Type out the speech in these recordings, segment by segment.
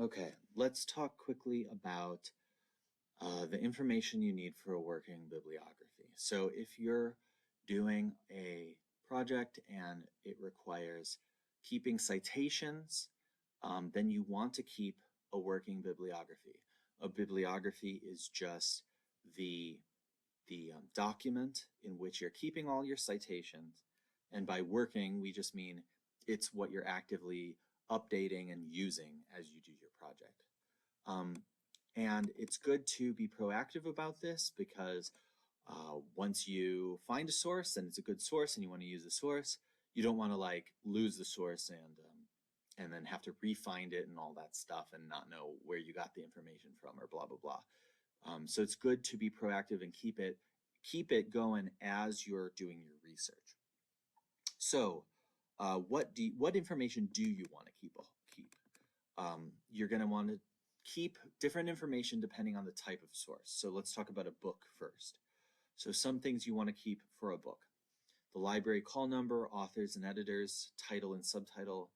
Okay, let's talk quickly about the information you need for a working bibliography. So if you're doing a project and it requires keeping citations, then you want to keep a working bibliography. A bibliography is just the document in which you're keeping all your citations. And by working, we just mean it's what you're actively updating and using as you do your project. And it's good to be proactive about this because once you find a source and it's a good source and you want to use the source, you don't want to like lose the source and then have to re-find it and all that stuff and not know where you got the information from or blah, blah, blah. So it's good to be proactive and keep it going as you're doing your research. So what information do you want to keep? You're going to want to keep different information depending on the type of source. So let's talk about a book first. So some things you want to keep for a book: the library call number, authors and editors, title and subtitle,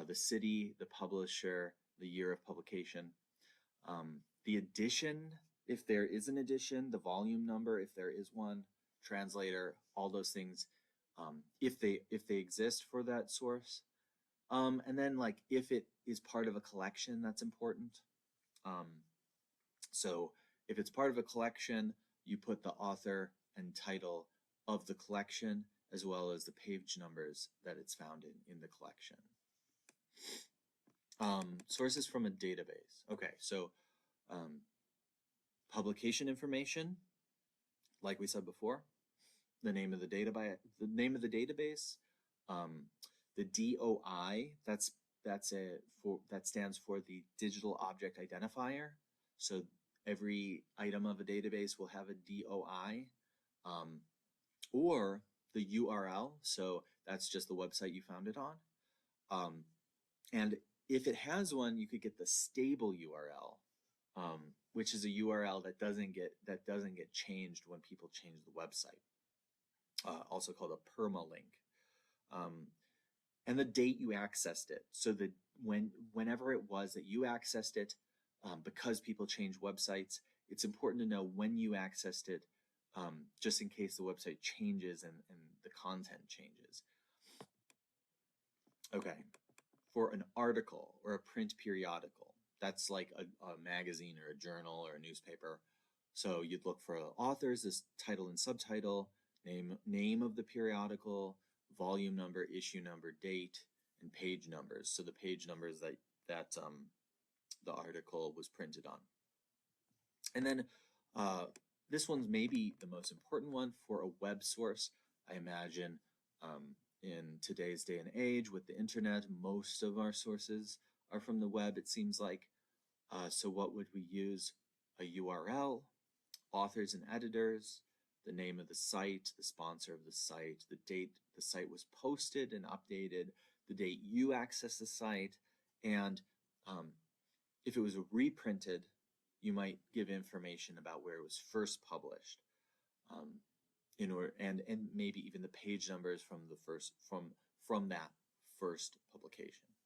the city, the publisher, the year of publication, the edition, if there is an edition, the volume number, if there is one, translator, all those things, if they exist for that source. And then like if it is part of a collection, that's important. So if it's part of a collection, you put the author and title of the collection as well as the page numbers that it's found in the collection. Sources from a database. Okay, so publication information, like we said before, the name of the database, the DOI, that stands for the digital object identifier. So every item of a database will have a DOI, or the URL. So that's just the website you found it on. And if it has one, you could get the stable URL, which is a URL that doesn't get changed when people change the website. Also called a permalink. And the date you accessed it. So that whenever it was that you accessed it, because people change websites, it's important to know when you accessed it, just in case the website changes and the content changes. Okay, for an article or a print periodical, that's like a magazine or a journal or a newspaper. So you'd look for authors, this title and subtitle, name of the periodical, volume number, issue number, date, and page numbers. So the page numbers that the article was printed on. And then this one's maybe the most important one for a web source. I imagine in today's day and age with the internet, most of our sources are from the web, it seems like. So what would we use? A URL, authors and editors, the name of the site, the sponsor of the site, the date the site was posted and updated, the date you access the site, and if it was reprinted, you might give information about where it was first published, and maybe even the page numbers from the from that first publication.